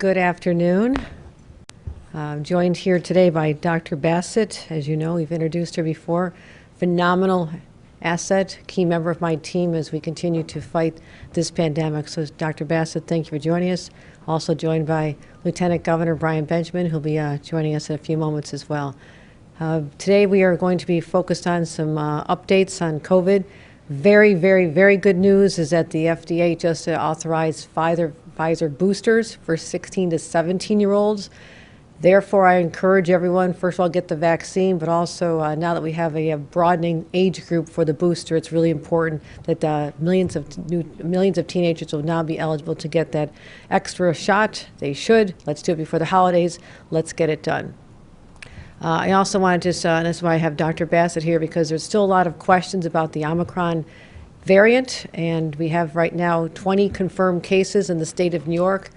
Good afternoon. I'm joined here today by Dr. Bassett. As you know, we've introduced her before. Phenomenal asset, key member of my team as we continue to fight this pandemic. So Dr. Bassett, thank you for joining us. Also joined by Lieutenant Governor Brian Benjamin, who'll be joining us in a few moments as well. Today we are going to be focused on some updates on COVID. Very good news is that the FDA just authorized Pfizer boosters for 16 to 17-year-olds. Therefore, I encourage everyone, first of all, get the vaccine, but also now that we have a broadening age group for the booster, it's really important that millions of teenagers will now be eligible to get that extra shot. They should. Let's do it before the holidays. Let's get it done. I also want to just, and that's why I have Dr. Bassett here, because there's still a lot of questions about the Omicron variant, and we have right now 20 confirmed cases in the state of New York,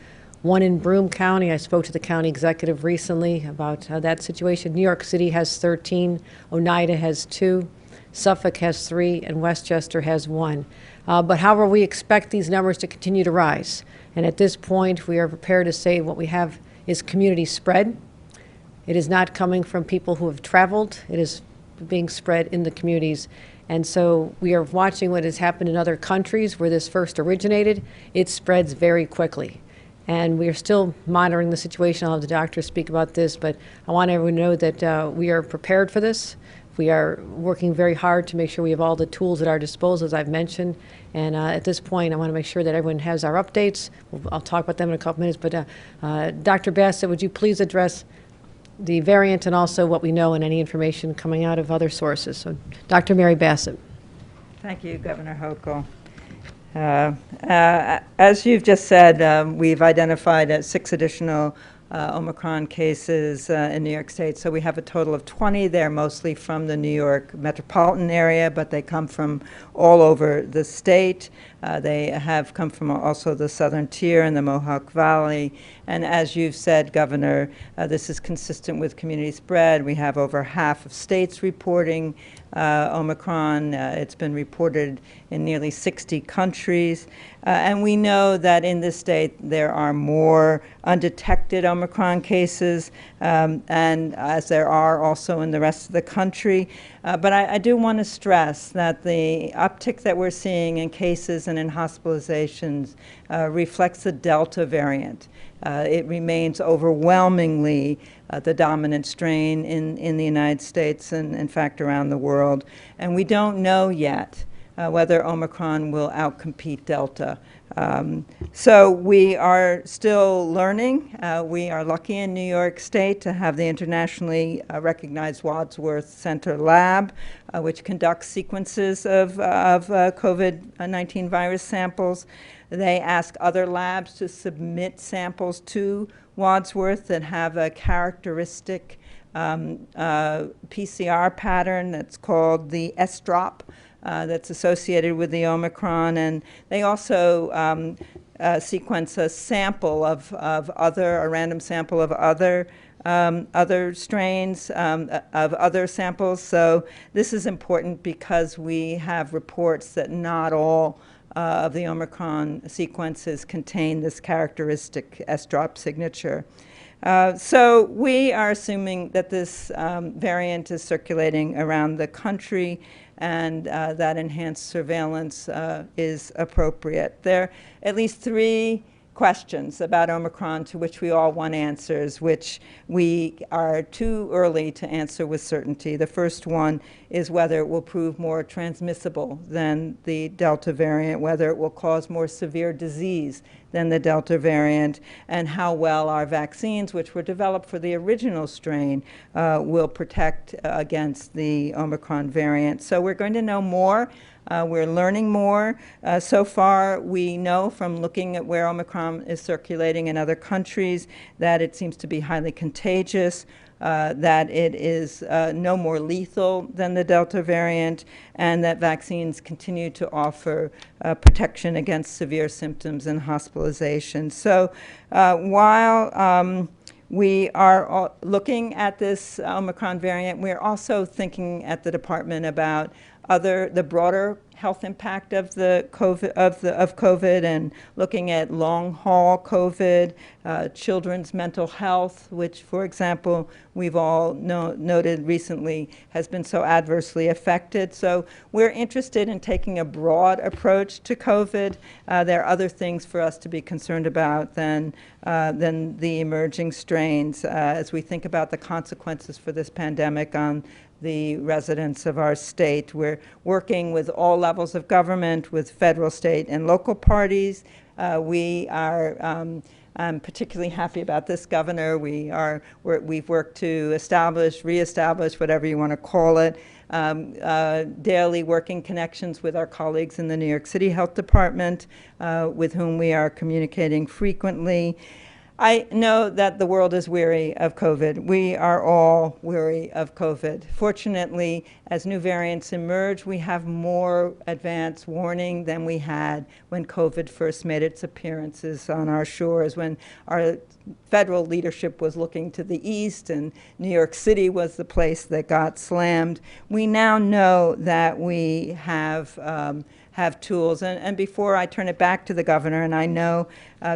one in Broome County. I spoke to the county executive recently about that situation. New York City has 13, Oneida has 2, Suffolk has 3, and Westchester has 1. But however, we expect these numbers to continue to rise. And at this point, we are prepared to say what we have is community spread. It is not coming from people who have traveled. It is being spread in the communities. And so we are watching what has happened in other countries where this first originated. It spreads very quickly. And we are still monitoring the situation. I'll have the doctor speak about this, but I want everyone to know that we are prepared for this. We are working very hard to make sure we have all the tools at our disposal, as I've mentioned. And at this point, I want to make sure that everyone has our updates. I'll talk about them in a couple minutes. But Dr. Bassett, would you please address the variant and also what we know and any information coming out of other sources? So, Dr. Mary Bassett. Thank you, Governor Hochul. As you've just said, we've identified 6 additional Omicron cases in New York State. So we have a total of 20. They're mostly from the New York metropolitan area, but they come from all over the state. They have come from also the southern tier and the Mohawk Valley. And as you've said, Governor, this is consistent with community spread. We have over half of states reporting Omicron. It's been reported in nearly 60 countries. And we know that in this state there are more undetected Omicron cases, and as there are also in the rest of the country. But I do want to stress that the uptick that we're seeing in cases and in hospitalizations reflects the Delta variant. It remains overwhelmingly the dominant strain in the United States and, in fact, around the world. And we don't know yet whether Omicron will outcompete Delta. So we are still learning. We are lucky in New York State to have the internationally recognized Wadsworth Center Lab, which conducts sequences of COVID-19 virus samples. They ask other labs to submit samples to Wadsworth that have a characteristic PCR pattern that's called the S-drop. That's associated with the Omicron, and they also sequence a sample of a random sample of other strains of other samples. So this is important because we have reports that not all of the Omicron sequences contain this characteristic S-drop signature. So we are assuming that this variant is circulating around the country, and that enhanced surveillance is appropriate. There are at least 3 questions about Omicron to which we all want answers, which we are too early to answer with certainty. The first one is whether it will prove more transmissible than the Delta variant, whether it will cause more severe disease than the Delta variant, and how well our vaccines, which were developed for the original strain, will protect against the Omicron variant. So we're going to know more. We're learning more. So far, we know from looking at where Omicron is circulating in other countries that it seems to be highly contagious, that it is no more lethal than the Delta variant, and that vaccines continue to offer protection against severe symptoms and hospitalization. So while we are looking at this Omicron variant, we're also thinking at the department about the broader health impact of the COVID and looking at long haul COVID, children's mental health, which, for example, we've all noted recently has been so adversely affected. So we're interested in taking a broad approach to COVID. There are other things for us to be concerned about than the emerging strains as we think about the consequences for this pandemic on the residents of our state. We're working with all levels of government, with federal, state, and local parties. I'm particularly happy about this governor. We've worked to reestablish, whatever you want to call it, daily working connections with our colleagues in the New York City Health Department, with whom we are communicating frequently. I know that the world is weary of COVID. We are all weary of COVID. Fortunately, as new variants emerge, we have more advance warning than we had when COVID first made its appearances on our shores, when our federal leadership was looking to the east and New York City was the place that got slammed. We now know that we have tools. And before I turn it back to the governor, and I know,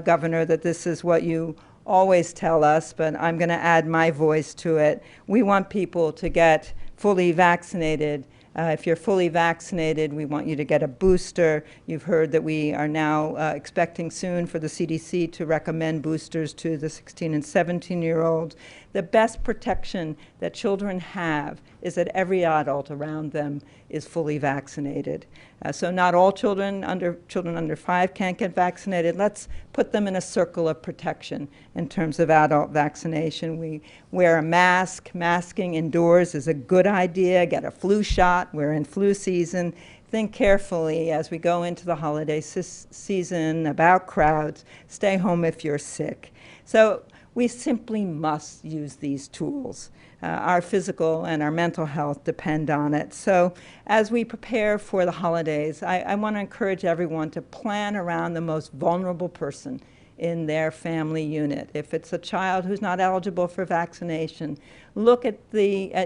Governor, that this is what you always tell us, but I'm going to add my voice to it. We want people to get fully vaccinated. If you're fully vaccinated, we want you to get a booster. You've heard that we are now expecting soon for the CDC to recommend boosters to the 16 and 17-year-olds. The best protection that children have is that every adult around them is fully vaccinated. So not all children under 5 can't get vaccinated. Let's put them in a circle of protection in terms of adult vaccination. We wear a mask. Masking indoors is a good idea. Get a flu shot. We're in flu season. Think carefully as we go into the holiday season about crowds. Stay home if you're sick. So we simply must use these tools. Our physical and our mental health depend on it. So as we prepare for the holidays, I want to encourage everyone to plan around the most vulnerable person in their family unit. If it's a child who's not eligible for vaccination, look at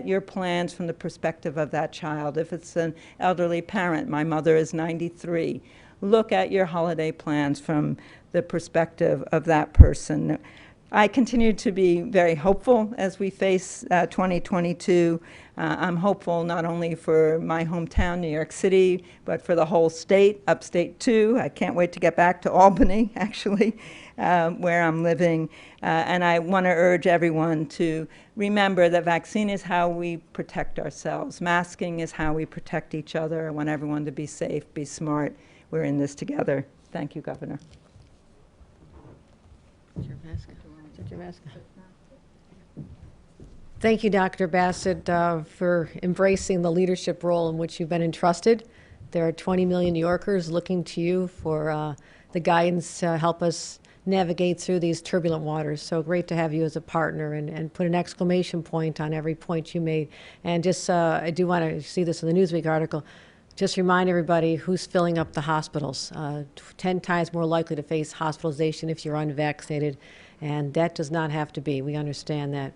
your plans from the perspective of that child. If it's an elderly parent, my mother is 93, look at your holiday plans from the perspective of that person. I continue to be very hopeful as we face 2022. I'm hopeful not only for my hometown, New York City, but for the whole state, upstate too. I can't wait to get back to Albany, actually, where I'm living. And I want to urge everyone to remember that vaccine is how we protect ourselves. Masking is how we protect each other. I want everyone to be safe, be smart. We're in this together. Thank you, Governor. Thank you, Dr. Bassett, for embracing the leadership role in which you've been entrusted. There are 20 million New Yorkers looking to you for the guidance to help us navigate through these turbulent waters. So great to have you as a partner, and put an exclamation point on every point you made. And just, I do want to see this in the Newsweek article. Just remind everybody who's filling up the hospitals. 10 times more likely to face hospitalization if you're unvaccinated, and that does not have to be. We understand that.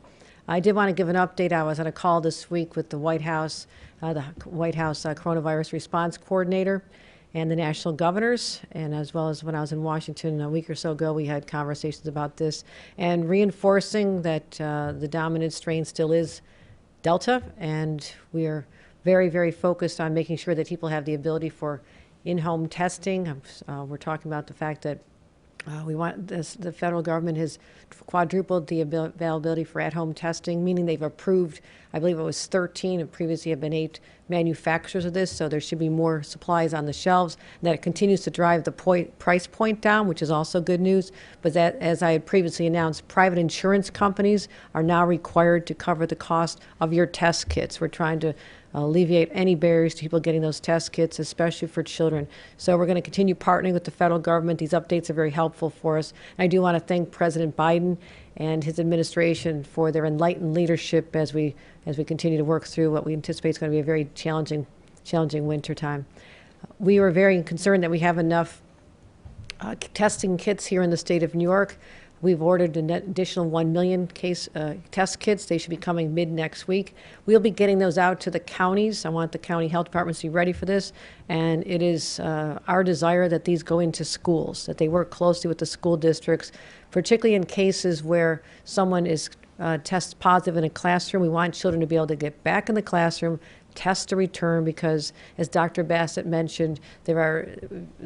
I did want to give an update. I was on a call this week with the White House Coronavirus Response Coordinator and the national governors, and as well as when I was in Washington a week or so ago, we had conversations about this, and reinforcing that the dominant strain still is Delta, and we are very, very focused on making sure that people have the ability for in-home testing. We're talking about the fact that the federal government has quadrupled the availability for at-home testing, meaning they've approved, I believe it was 13, and previously have been 8 manufacturers of this, so there should be more supplies on the shelves. And that it continues to drive the price point down, which is also good news. But that, as I had previously announced, private insurance companies are now required to cover the cost of your test kits. We're trying to alleviate any barriers to people getting those test kits, especially for children. So we're going to continue partnering with the federal government. These updates are very helpful for us. And I do want to thank President Biden and his administration for their enlightened leadership as we continue to work through what we anticipate is going to be a very challenging winter time. We were very concerned that we have enough testing kits here in the state of New York. We've ordered an additional 1 million test kits. They should be coming mid next week. We'll be getting those out to the counties. I want the county health departments to be ready for this. And it is our desire that these go into schools, that they work closely with the school districts, particularly in cases where someone is tests positive in a classroom. We want children to be able to get back in the classroom, test to return, because as Dr. Bassett mentioned, there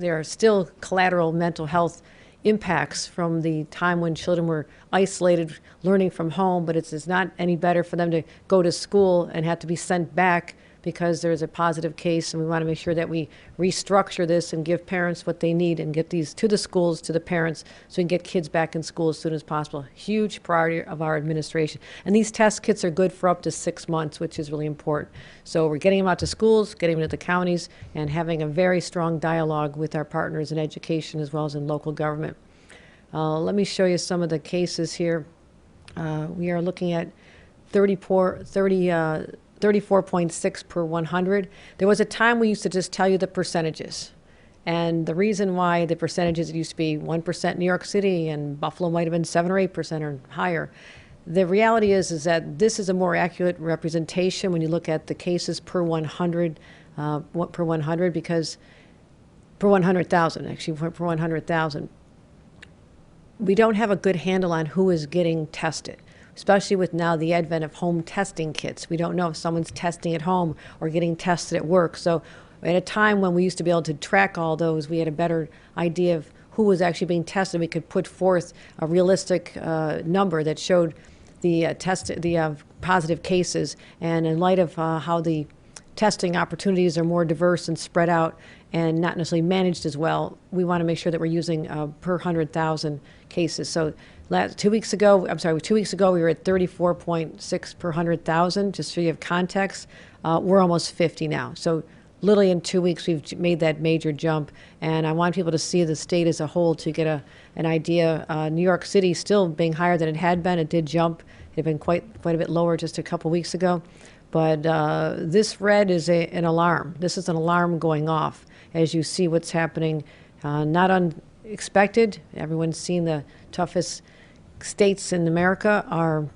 are still collateral mental health impacts from the time when children were isolated, learning from home, but it's not any better for them to go to school and have to be sent back because there's a positive case, and we want to make sure that we restructure this and give parents what they need and get these to the schools, to the parents, so we can get kids back in school as soon as possible. Huge priority of our administration. And these test kits are good for up to 6 months, which is really important. So we're getting them out to schools, getting them to the counties, and having a very strong dialogue with our partners in education as well as in local government. Let me show you some of the cases here. We are looking at 34.6 per 100. There was a time we used to just tell you the percentages. And the reason why the percentages, it used to be 1% New York City and Buffalo might have been 7 or 8% or higher. The reality is that this is a more accurate representation when you look at the cases per 100, because per 100,000, actually per 100,000. We don't have a good handle on who is getting tested, especially with now the advent of home testing kits. We don't know if someone's testing at home or getting tested at work. So at a time when we used to be able to track all those, we had a better idea of who was actually being tested. We could put forth a realistic number that showed the positive cases. And in light of how the testing opportunities are more diverse and spread out and not necessarily managed as well, we want to make sure that we're using per 100,000 cases. So 2 weeks ago, we were at 34.6 per 100,000. Just so you have context, we're almost 50 now. So literally in 2 weeks, we've made that major jump. And I want people to see the state as a whole to get an idea. New York City still being higher than it had been. It did jump. It had been quite a bit lower just a couple weeks ago. But this red is an alarm. This is an alarm going off as you see what's happening. Not unexpected. Everyone's seen the toughest states in America are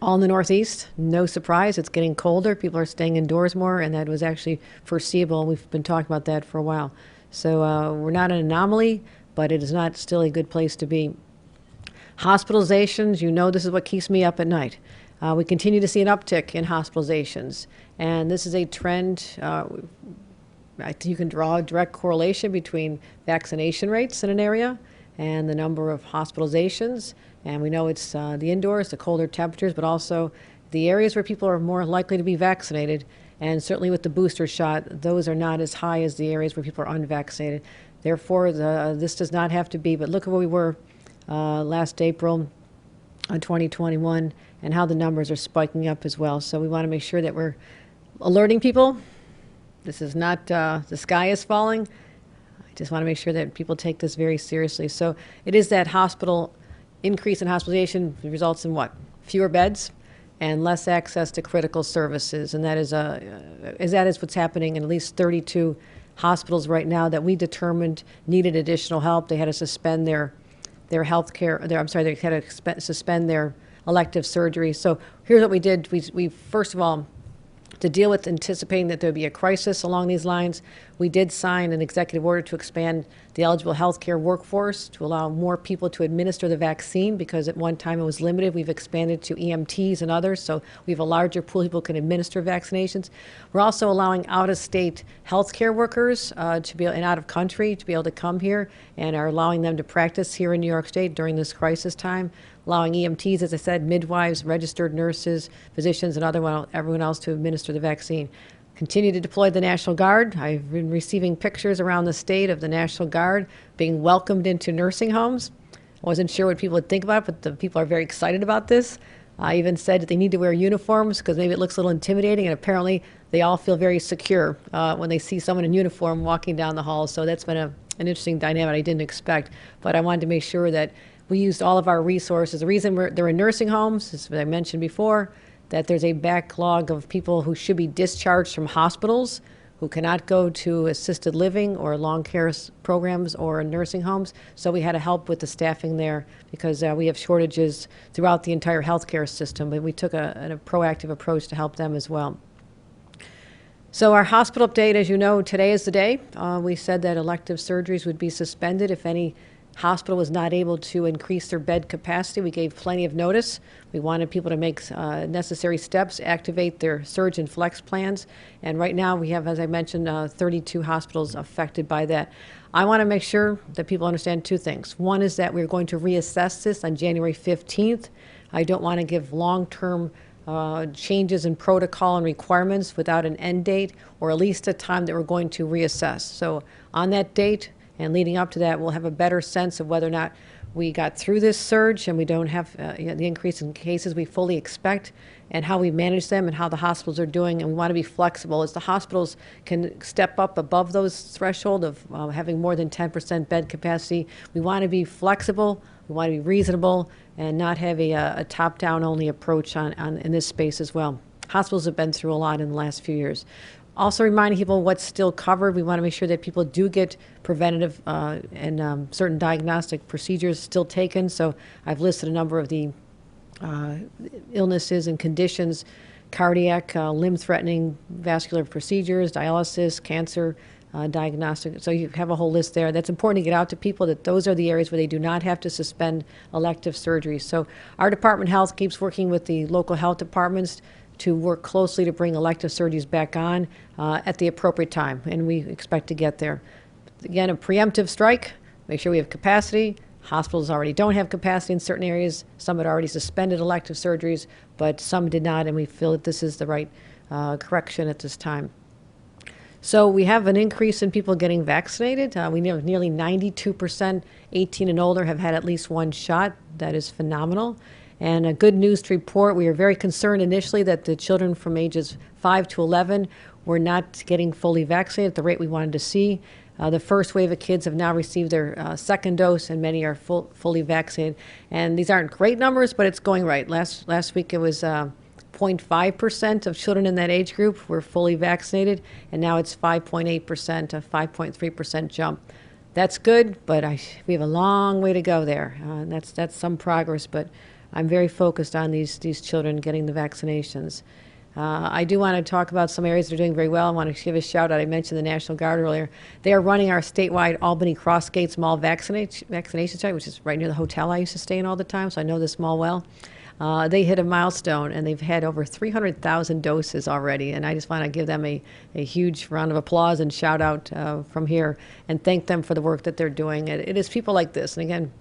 all in the Northeast. No surprise, it's getting colder. People are staying indoors more, and that was actually foreseeable, and we've been talking about that for a while. So we're not an anomaly, but it is not still a good place to be. Hospitalizations, you know, this is what keeps me up at night. We continue to see an uptick in hospitalizations, and this is a trend. You can draw a direct correlation between vaccination rates in an area and the number of hospitalizations. And we know it's the indoors, the colder temperatures, but also the areas where people are more likely to be vaccinated. And certainly with the booster shot, those are not as high as the areas where people are unvaccinated. Therefore, this does not have to be, but look at where we were last April 2021 and how the numbers are spiking up as well. So we want to make sure that we're alerting people. This is not the sky is falling. I just want to make sure that people take this very seriously. So it is that increase in hospitalization results in what? Fewer beds and less access to critical services. And that is what's happening in at least 32 hospitals right now that we determined needed additional help. They had to suspend their health care. They had to suspend their elective surgery. So here's what we did. We first of all, to deal with anticipating that there would be a crisis along these lines, we did sign an executive order to expand the eligible healthcare workforce to allow more people to administer the vaccine, because at one time it was limited. We've expanded to EMTs and others, so we have a larger pool of people who can administer vaccinations. We're also allowing out-of-state healthcare workers and out-of-country to be able to come here, and are allowing them to practice here in New York State during this crisis time, allowing EMTs, as I said, midwives, registered nurses, physicians, and everyone else to administer the vaccine. Continue to deploy the National Guard. I've been receiving pictures around the state of the National Guard being welcomed into nursing homes. I wasn't sure what people would think about it, but the people are very excited about this. I even said that they need to wear uniforms because maybe it looks a little intimidating, and apparently they all feel very secure when they see someone in uniform walking down the hall. So that's been an interesting dynamic I didn't expect. But I wanted to make sure that we used all of our resources. The reason they're in nursing homes, as I mentioned before, that there's a backlog of people who should be discharged from hospitals who cannot go to assisted living or long care programs or nursing homes. So we had to help with the staffing there because we have shortages throughout the entire healthcare system, but we took a proactive approach to help them as well. So our hospital update, as you know, today is the day. We said that elective surgeries would be suspended if any hospital was not able to increase their bed capacity. We gave plenty of notice. We wanted people to make necessary steps, activate their surge and flex plans. And right now we have, as I mentioned, 32 hospitals affected by that. I want to make sure that people understand two things. One is that we're going to reassess this on January 15th. I don't want to give long-term changes in protocol and requirements without an end date or at least a time that we're going to reassess. So on that date and leading up to that, we'll have a better sense of whether or not we got through this surge and we don't have the increase in cases we fully expect, and how we manage them and how the hospitals are doing. And we want to be flexible as the hospitals can step up above those threshold of having more than 10% bed capacity. We want to be flexible, we want to be reasonable, and not have a top-down only approach in this space as well. Hospitals have been through a lot in the last few years. Also reminding people what's still covered. We want to make sure that people do get preventative and certain diagnostic procedures still taken. So I've listed a number of the illnesses and conditions: cardiac, limb-threatening vascular procedures, dialysis, cancer, diagnostic. So you have a whole list there. That's important to get out to people, that those are the areas where they do not have to suspend elective surgeries. So our Department of Health keeps working with the local health departments to work closely to bring elective surgeries back on at the appropriate time, and we expect to get there. Again, a preemptive strike, make sure we have capacity. Hospitals already don't have capacity in certain areas. Some had already suspended elective surgeries, but some did not, and we feel that this is the right correction at this time. So we have an increase in people getting vaccinated. We know nearly 92% 18 and older have had at least one shot. That is phenomenal. And a good news to report, we were very concerned initially that the children from ages 5 to 11 were not getting fully vaccinated at the rate we wanted to see. The first wave of kids have now received their second dose, and many are fully vaccinated. And these aren't great numbers, but it's going right. Last week it was 0.5% of children in that age group were fully vaccinated, and now it's 5.8%, a 5.3% jump. That's good, but we have a long way to go there. That's some progress, but I'm very focused on these children getting the vaccinations. I do want to talk about some areas that are doing very well. I want to give a shout out. I mentioned the National Guard earlier. They are running our statewide Albany Crossgates Mall vaccination site, which is right near the hotel I used to stay in all the time, so I know this mall well. They hit a milestone, and they've had over 300,000 doses already, and I just want to give them a huge round of applause and shout out from here and thank them for the work that they're doing. It is people like this, and again,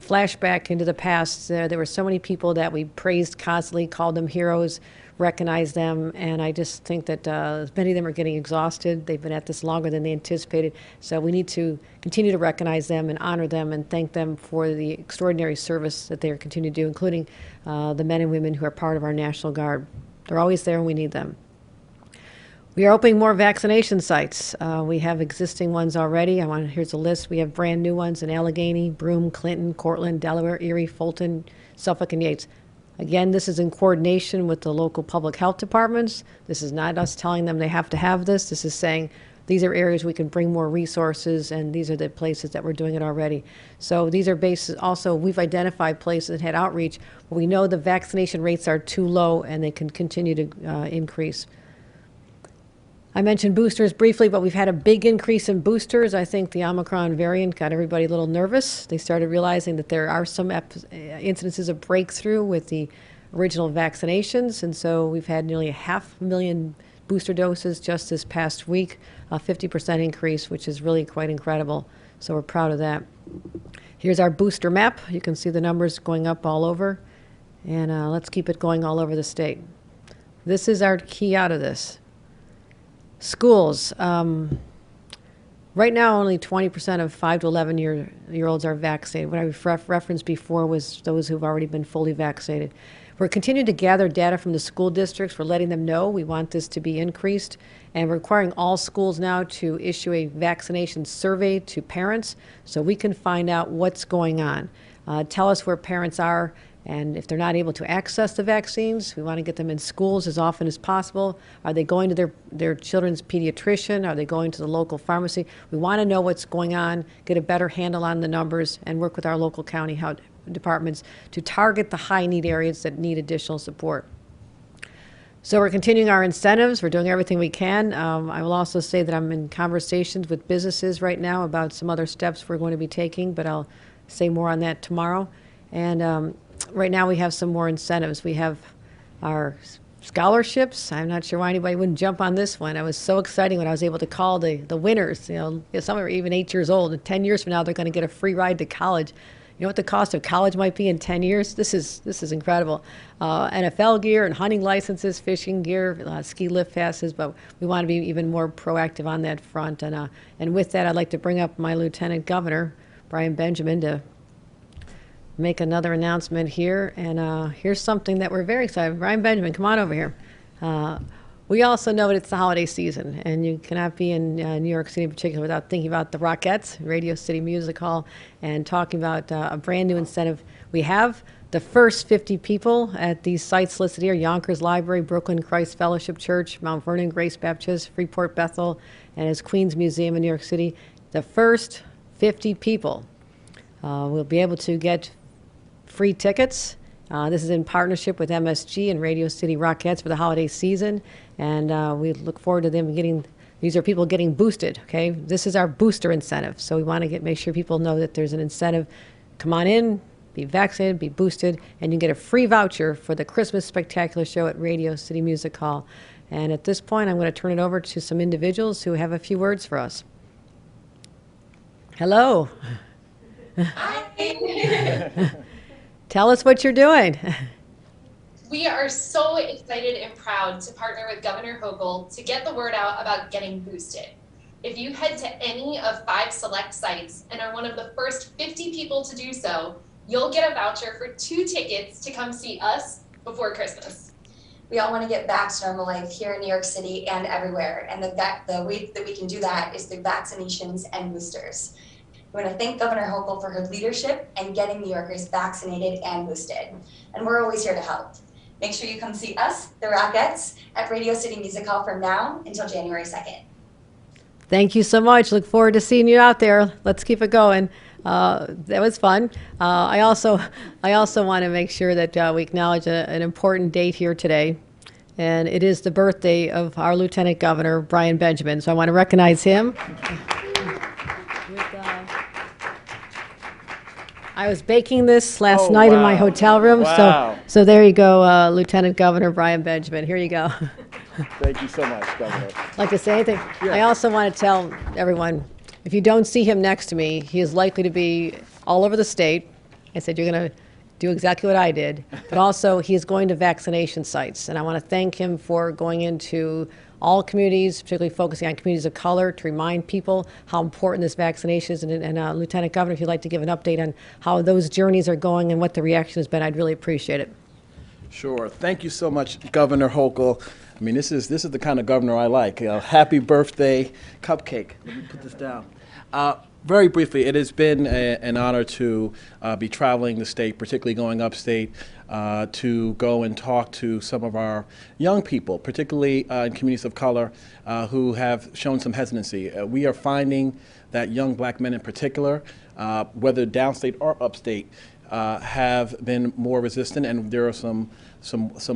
flashback into the past, there were so many people that we praised constantly, called them heroes, recognized them, and I just think that many of them are getting exhausted. They've been at this longer than they anticipated, so we need to continue to recognize them and honor them and thank them for the extraordinary service that they are continuing to do, including the men and women who are part of our National Guard. They're always there when we need them. We are opening more vaccination sites. We have existing ones already. Here's a list. We have brand new ones in Allegheny, Broome, Clinton, Cortland, Delaware, Erie, Fulton, Suffolk, and Yates. Again, this is in coordination with the local public health departments. This is not us telling them they have to have this. This is saying these are areas we can bring more resources, and these are the places that we're doing it already. So these are bases. Also, we've identified places that had outreach, but we know the vaccination rates are too low and they can continue to increase. I mentioned boosters briefly, but we've had a big increase in boosters. I think the Omicron variant got everybody a little nervous. They started realizing that there are some incidences of breakthrough with the original vaccinations, and so we've had nearly 500,000 booster doses just this past week, a 50% increase, which is really quite incredible. So we're proud of that. Here's our booster map. You can see the numbers going up all over, and let's keep it going all over the state. This is our key out of this. Schools. Right now, only 20% of 5 to 11-year-olds are vaccinated. What I referenced before was those who've already been fully vaccinated. We're continuing to gather data from the school districts. We're letting them know we want this to be increased, and we're requiring all schools now to issue a vaccination survey to parents so we can find out what's going on. Tell us where parents are And if they're not able to access the vaccines, we want to get them in schools as often as possible. Are they going to their children's pediatrician? Are they going to the local pharmacy? We want to know what's going on, get a better handle on the numbers, and work with our local county health departments to target the high need areas that need additional support. So we're continuing our incentives. We're doing everything we can. I will also say that I'm in conversations with businesses right now about some other steps we're going to be taking, but I'll say more on that tomorrow. And right now we have some more incentives. We have our scholarships. I'm not sure why anybody wouldn't jump on this one. It was so exciting when I was able to call the winners. Some are even 8 years old, and 10 years from now they're going to get a free ride to college. You know what the cost of college might be in 10 years? This is incredible. NFL gear and hunting licenses, fishing gear, ski lift passes, but we want to be even more proactive on that front. And with that, I'd like to bring up my Lieutenant Governor, Brian Benjamin, to make another announcement here. And here's something that we're very excited. Brian Benjamin, come on over here. We also know that it's the holiday season, and you cannot be in New York City in particular without thinking about the Rockettes, Radio City Music Hall, and talking about a brand new incentive. We have the first 50 people at these sites listed here: Yonkers Library, Brooklyn Christ Fellowship Church, Mount Vernon Grace Baptist, Freeport Bethel, and as Queens Museum in New York City. The first 50 people will be able to get free tickets. This is in partnership with MSG and Radio City Rockettes for the holiday season, and we look forward to them getting. These are people getting boosted. Okay, this is our booster incentive. So we want to make sure people know that there's an incentive. Come on in, be vaccinated, be boosted, and you get a free voucher for the Christmas Spectacular Show at Radio City Music Hall. And at this point, I'm going to turn it over to some individuals who have a few words for us. Hello. Hi. Tell us what you're doing. We are so excited and proud to partner with Governor Hochul to get the word out about getting boosted. If you head to any of 5 select sites and are one of the first 50 people to do so, you'll get a voucher for 2 tickets to come see us before Christmas. We all want to get back to normal life here in New York City and everywhere, and the way that we can do that is through vaccinations and boosters. We want to thank Governor Hochul for her leadership and getting New Yorkers vaccinated and boosted. And we're always here to help. Make sure you come see us, the Rockettes, at Radio City Music Hall from now until January 2nd. Thank you so much. Look forward to seeing you out there. Let's keep it going. That was fun. I also want to make sure that we acknowledge an important date here today. And it is the birthday of our Lieutenant Governor, Brian Benjamin. So I want to recognize him. I was baking this last night in my hotel room, so there you go, Lieutenant Governor Brian Benjamin. Here you go. Thank you so much, Governor. Like to say anything? Yeah. I also want to tell everyone, if you don't see him next to me, he is likely to be all over the state. I said you're going to do exactly what I did, but also he is going to vaccination sites, and I want to thank him for going into all communities, particularly focusing on communities of color, to remind people how important this vaccination is. And Lieutenant Governor, if you'd like to give an update on how those journeys are going and what the reaction has been, I'd really appreciate it. Sure. Thank you so much, Governor Hochul. I mean, this is the kind of governor I like. Happy birthday cupcake. Let me put this down. Very briefly, it has been an honor to be traveling the state, particularly going upstate, to go and talk to some of our young people, particularly in communities of color, who have shown some hesitancy. We are finding that young black men in particular, whether downstate or upstate, have been more resistant, and there are some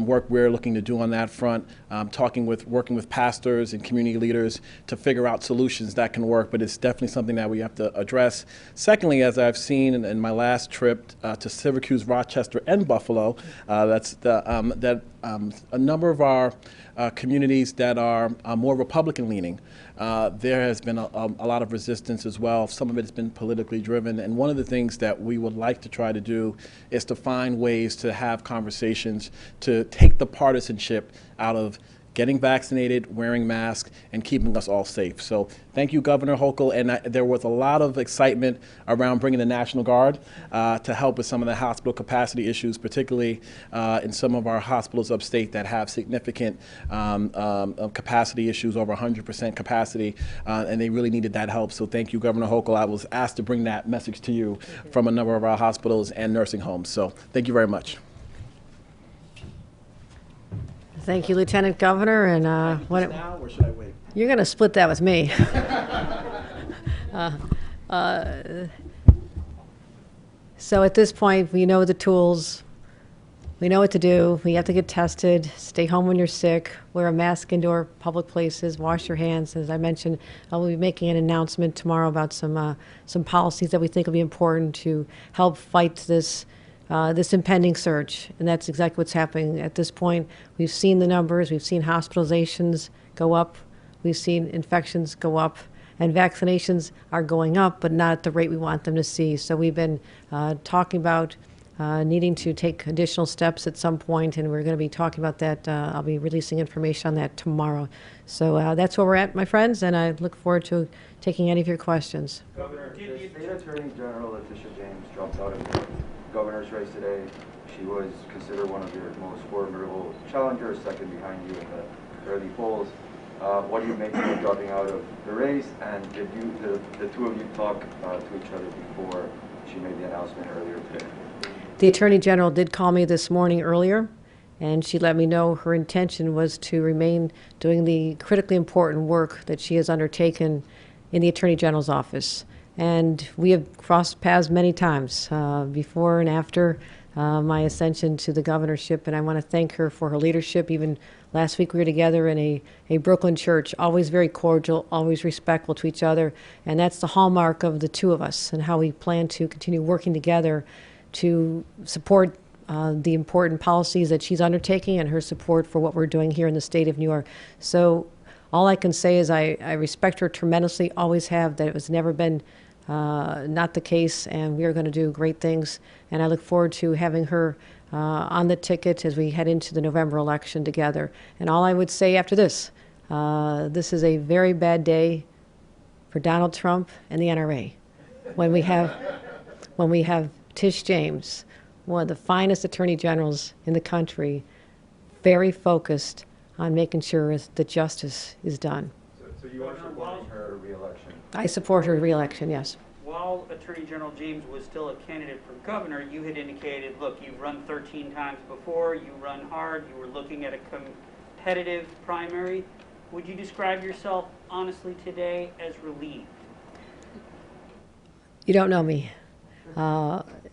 work we're looking to do on that front, working with pastors and community leaders to figure out solutions that can work, but it's definitely something that we have to address. Secondly, as I've seen in my last trip to Syracuse, Rochester, and Buffalo, a number of our communities that are more Republican leaning, there has been a lot of resistance as well. Some of it has been politically driven, and one of the things that we would like to try to do is to find ways to have conversations to take the partisanship out of getting vaccinated, wearing masks, and keeping us all safe. So thank you, Governor Hochul. And there was a lot of excitement around bringing the National Guard to help with some of the hospital capacity issues, particularly in some of our hospitals upstate that have significant capacity issues, over 100% capacity, and they really needed that help. So thank you, Governor Hochul. I was asked to bring that message to you from a number of our hospitals and nursing homes. So thank you very much. Thank you, Lieutenant Governor. And Now, or should I wait? you're going to split that with me. So at this point, we know the tools. We know what to do. We have to get tested, stay home when you're sick, wear a mask indoor public places, wash your hands. As I mentioned, I will be making an announcement tomorrow about some policies that we think will be important to help fight this impending surge. And that's exactly what's happening at this point. We've seen the numbers. We've seen hospitalizations go up. We've seen infections go up. And vaccinations are going up, but not at the rate we want them to see. So we've been talking about needing to take additional steps at some point, and we're going to be talking about that. I'll be releasing information on that tomorrow. So that's where we're at, my friends, and I look forward to taking any of your questions. Governor, the State Attorney General Letitia James dropped out of the governor's race today. She was considered one of your most formidable challengers, second behind you in the early polls. What do you make of her dropping out of the race? And did the two of you talk to each other before she made the announcement earlier today? The Attorney General did call me this morning earlier, and she let me know her intention was to remain doing the critically important work that she has undertaken in the Attorney General's office. And we have crossed paths many times before and after my ascension to the governorship, and I want to thank her for her leadership. Even last week we were together in a Brooklyn church, always very cordial, always respectful to each other, and that's the hallmark of the two of us and how we plan to continue working together to support the important policies that she's undertaking and her support for what we're doing here in the state of New York. So all I can say is I respect her tremendously, always have. That it has never been not the case, and we are going to do great things. And I look forward to having her on the ticket as we head into the November election together. And all I would say after this is a very bad day for Donald Trump and the NRA when we have Tish James, one of the finest attorney generals in the country, very focused on making sure that justice is done. So you are supporting her re-election? I support her re-election, yes. While Attorney General James was still a candidate for governor, you had indicated, look, you've run 13 times before, you run hard, you were looking at a competitive primary. Would you describe yourself honestly today as relieved? You don't know me.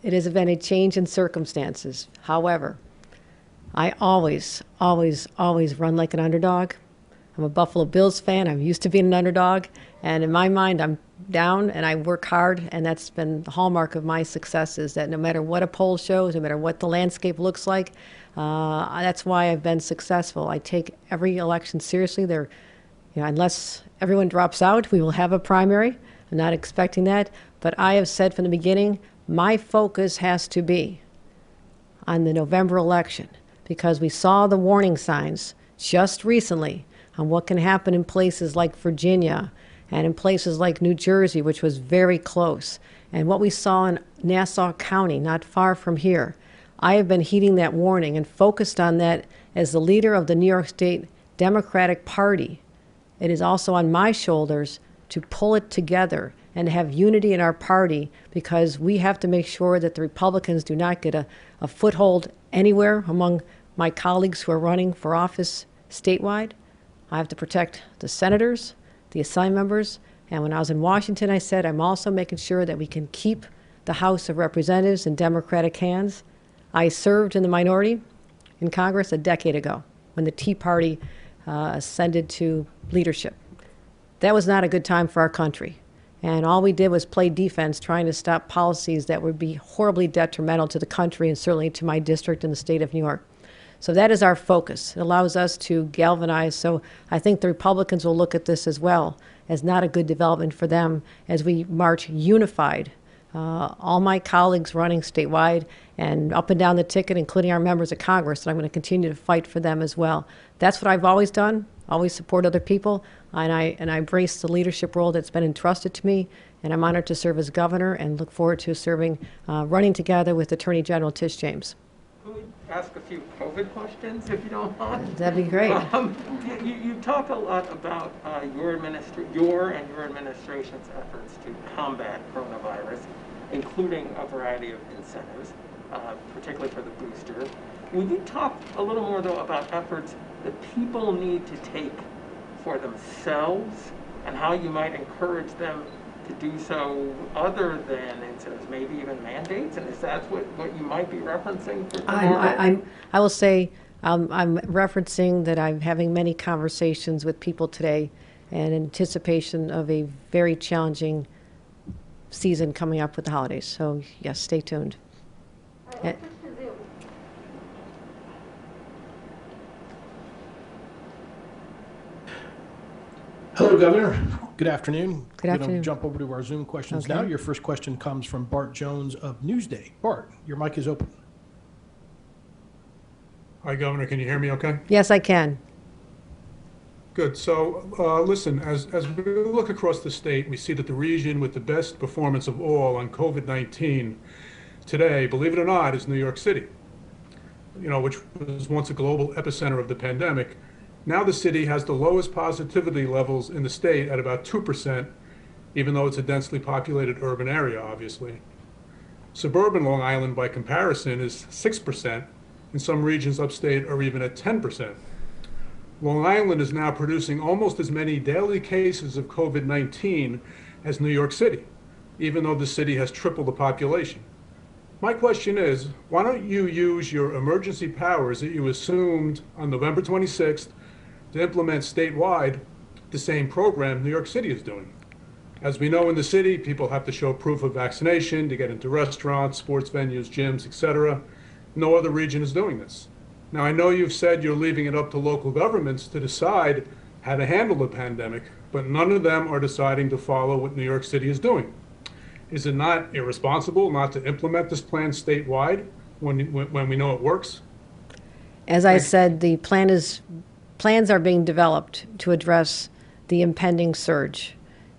It has been a change in circumstances. However, I always run like an underdog. I'm a Buffalo Bills fan. I'm used to being an underdog. And in my mind, I'm down and I work hard. And that's been the hallmark of my success, is that no matter what a poll shows, no matter what the landscape looks like, that's why I've been successful. I take every election seriously. Unless everyone drops out, we will have a primary. I'm not expecting that. But I have said from the beginning, my focus has to be on the November election, because we saw the warning signs just recently on what can happen in places like Virginia and in places like New Jersey, which was very close, and what we saw in Nassau County, not far from here. I have been heeding that warning and focused on that as the leader of the New York State Democratic Party. It is also on my shoulders to pull it together and have unity in our party, because we have to make sure that the Republicans do not get a foothold anywhere among my colleagues who are running for office statewide. I have to protect the senators, the assigned members, and when I was in Washington, I said I'm also making sure that we can keep the House of Representatives in Democratic hands. I served in the minority in Congress a decade ago when the Tea Party ascended to leadership. That was not a good time for our country. And all we did was play defense, trying to stop policies that would be horribly detrimental to the country and certainly to my district in the state of New York. So that is our focus. It allows us to galvanize. So I think the Republicans will look at this as well as not a good development for them as we march unified all my colleagues running statewide and up and down the ticket, including our members of Congress, and I'm going to continue to fight for them as well. That's what I've always done, always support other people, and I embrace the leadership role that's been entrusted to me, and I'm honored to serve as governor and look forward to serving, running together with Attorney General Tish James. Could we ask a few COVID questions, if you don't mind? That'd be great. You talk a lot about your and your administration's efforts to combat coronavirus, including a variety of incentives, particularly for the booster. Would you talk a little more, though, about efforts that people need to take for themselves and how you might encourage them to do so other than incentives, maybe even mandates? And is that what you might be referencing for tomorrow? I will say I'm referencing that I'm having many conversations with people today in anticipation of a very challenging season coming up with the holidays. So yes, stay tuned. Hello, Governor. Good afternoon. Good We're afternoon. going to jump over to our Zoom questions Okay. now. Your first question comes from Bart Jones of Newsday. Bart, your mic is open. Hi, Governor. Can you hear me okay? Yes, I can. Good. So, listen, as we look across the state, we see that the region with the best performance of all on COVID-19 today, believe it or not, is New York City, which was once a global epicenter of the pandemic. Now the city has the lowest positivity levels in the state at about 2%, even though it's a densely populated urban area, obviously. Suburban Long Island, by comparison, is 6%, and some regions upstate are even at 10%. Long Island is now producing almost as many daily cases of COVID-19 as New York City, even though the city has triple the population. My question is, why don't you use your emergency powers that you assumed on November 26th to implement statewide the same program New York City is doing? As we know, in the city, people have to show proof of vaccination to get into restaurants, sports venues, gyms, etc. No other region is doing this. Now, I know you've said you're leaving it up to local governments to decide how to handle the pandemic, but none of them are deciding to follow what New York City is doing. Is it not irresponsible not to implement this plan statewide when we know it works? As I said, the plans are being developed to address the impending surge.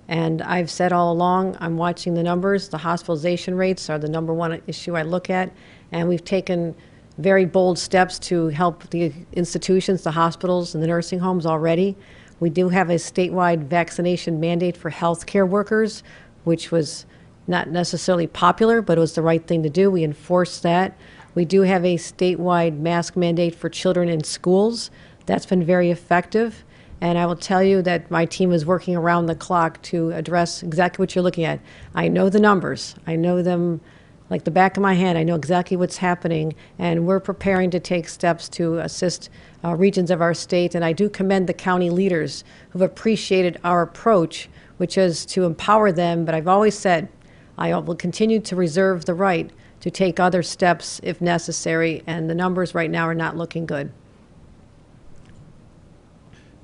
And I've said all along, I'm watching the numbers. The hospitalization rates are the number one issue I look at. And we've taken very bold steps to help the institutions, the hospitals, and the nursing homes already. We do have a statewide vaccination mandate for healthcare workers, which was not necessarily popular, but it was the right thing to do. We enforced that. We do have a statewide mask mandate for children in schools. That's been very effective. And I will tell you that my team is working around the clock to address exactly what you're looking at. I know the numbers. I know them like the back of my hand. I know exactly what's happening, and we're preparing to take steps to assist regions of our state. And I do commend the county leaders who've appreciated our approach, which is to empower them. But I've always said I will continue to reserve the right to take other steps if necessary, and the numbers right now are not looking good.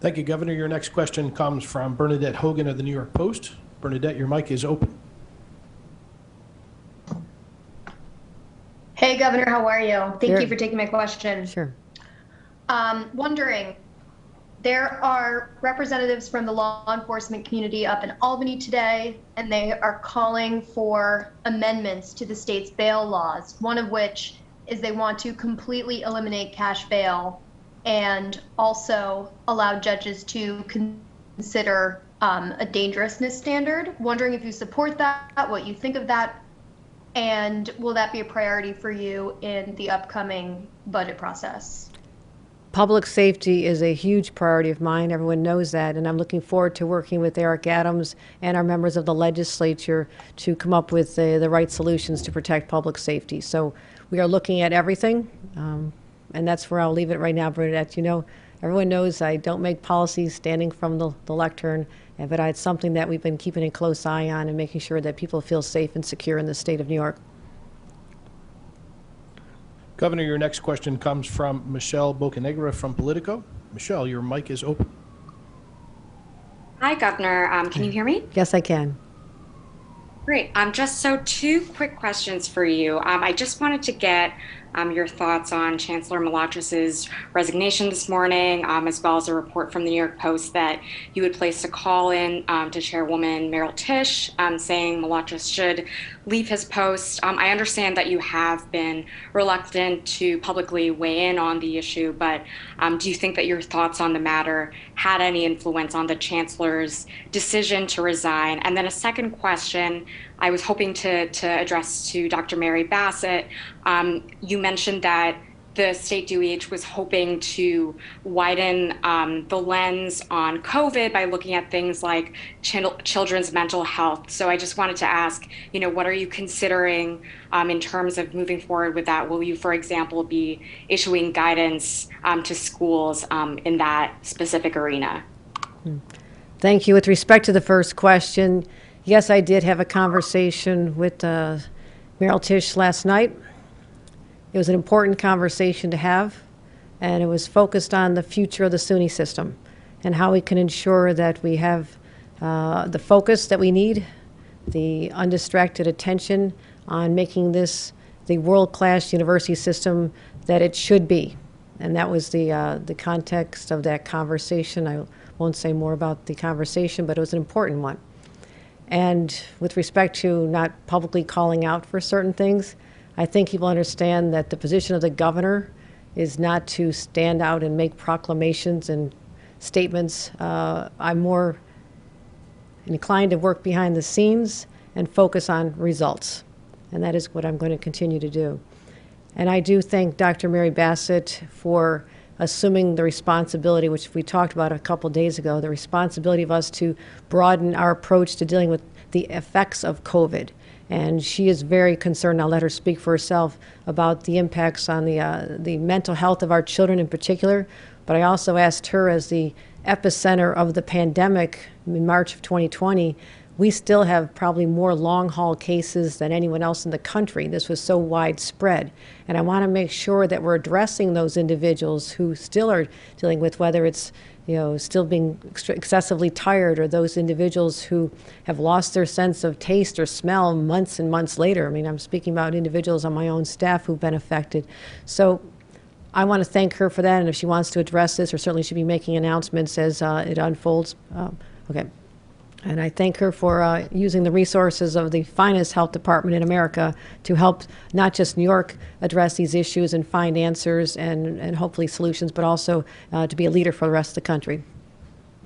Thank you, Governor. Your next question comes from Bernadette Hogan of the New York Post. Bernadette, your mic is open. Hey, Governor, how are you? Thank you for taking my question. Sure. Wondering, there are representatives from the law enforcement community up in Albany today, and they are calling for amendments to the state's bail laws, one of which is they want to completely eliminate cash bail and also allow judges to consider a dangerousness standard. Wondering if you support that, what you think of that, and will that be a priority for you in the upcoming budget process? Public safety is a huge priority of mine. Everyone knows that, and I'm looking forward to working with Eric Adams and our members of the legislature to come up with the right solutions to protect public safety. So we are looking at everything, and that's where I'll leave it right now, Bernadette. You know, everyone knows I don't make policies standing from the lectern, but it's something that we've been keeping a close eye on and making sure that people feel safe and secure in the state of New York. Governor, your next question comes from Michelle Bocanegra from Politico. Michelle, your mic is open. Hi, Governor. Can you hear me? Yes, I can. Great. Just so two quick questions for you. I just wanted to get your thoughts on Chancellor Malatras's resignation this morning, as well as a report from the New York Post that you had placed a call in to Chairwoman Meryl Tisch, saying Malatras should leave his post. I understand that you have been reluctant to publicly weigh in on the issue, but do you think that your thoughts on the matter had any influence on the Chancellor's decision to resign? And then a second question I was hoping to address to Dr. Mary Bassett. You mentioned that the state DOH was hoping to widen the lens on COVID by looking at things like children's mental health. So I just wanted to ask, what are you considering in terms of moving forward with that? Will you, for example, be issuing guidance to schools in that specific arena? Thank you. With respect to the first question, yes, I did have a conversation with Meryl Tisch last night. It was an important conversation to have, and it was focused on the future of the SUNY system and how we can ensure that we have the focus that we need, the undistracted attention on making this the world-class university system that it should be. And that was the context of that conversation. I won't say more about the conversation, but it was an important one. And with respect to not publicly calling out for certain things, I think people understand that the position of the governor is not to stand out and make proclamations and statements. I'm more inclined to work behind the scenes and focus on results. And that is what I'm going to continue to do. And I do thank Dr. Mary Bassett for assuming the responsibility, which we talked about a couple days ago, the responsibility of us to broaden our approach to dealing with the effects of COVID. And she is very concerned, I'll let her speak for herself, about the impacts on the mental health of our children in particular. But I also asked her, as the epicenter of the pandemic in March of 2020, we still have probably more long-haul cases than anyone else in the country. This was so widespread. And I want to make sure that we're addressing those individuals who still are dealing with, whether it's still being excessively tired, or those individuals who have lost their sense of taste or smell months and months later. I mean, I'm speaking about individuals on my own staff who've been affected. So I want to thank her for that, and if she wants to address this, or certainly she'll be making announcements as it unfolds. Okay. And I thank her for using the resources of the finest health department in America to help not just New York address these issues and find answers and hopefully solutions, but also to be a leader for the rest of the country.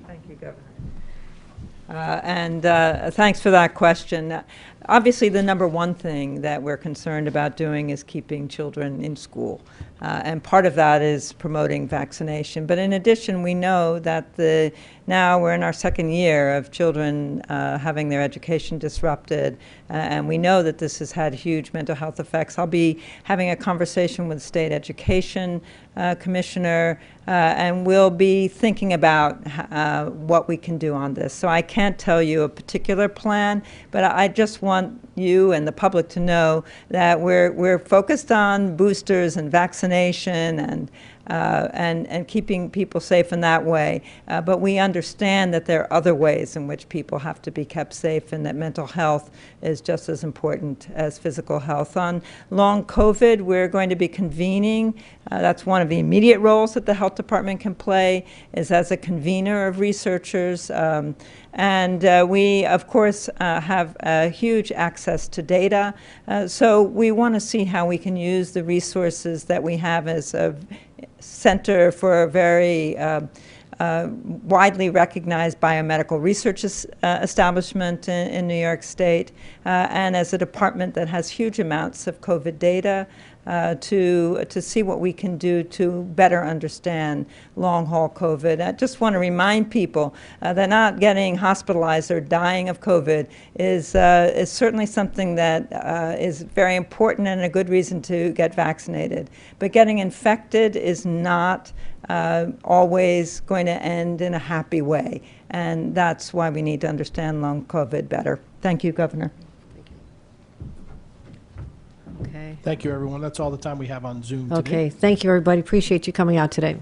Thank you, Governor. And thanks for that question. Obviously, the number one thing that we're concerned about doing is keeping children in school. And part of that is promoting vaccination. But in addition, we know that now we're in our second year of children having their education disrupted. And we know that this has had huge mental health effects. I'll be having a conversation with the State Education Commissioner, and we'll be thinking about what we can do on this. So I can't tell you a particular plan, but I just want you and the public to know that we're focused on boosters and vaccination and keeping people safe in that way. But we understand that there are other ways in which people have to be kept safe, and that mental health is just as important as physical health. On long COVID, we're going to be convening. That's one of the immediate roles that the health department can play, is as a convener of researchers. And we, of course, have huge access to data. So we want to see how we can use the resources that we have as a center for a very widely recognized biomedical research establishment in New York State, and as a department that has huge amounts of COVID data, to see what we can do to better understand long-haul COVID. I just want to remind people that not getting hospitalized or dying of COVID is certainly something that is very important and a good reason to get vaccinated. But getting infected is not always going to end in a happy way, and that's why we need to understand long COVID better. Thank you, Governor. Okay. Thank you, everyone. That's all the time we have on Zoom today. Okay. Thank you, everybody. Appreciate you coming out today.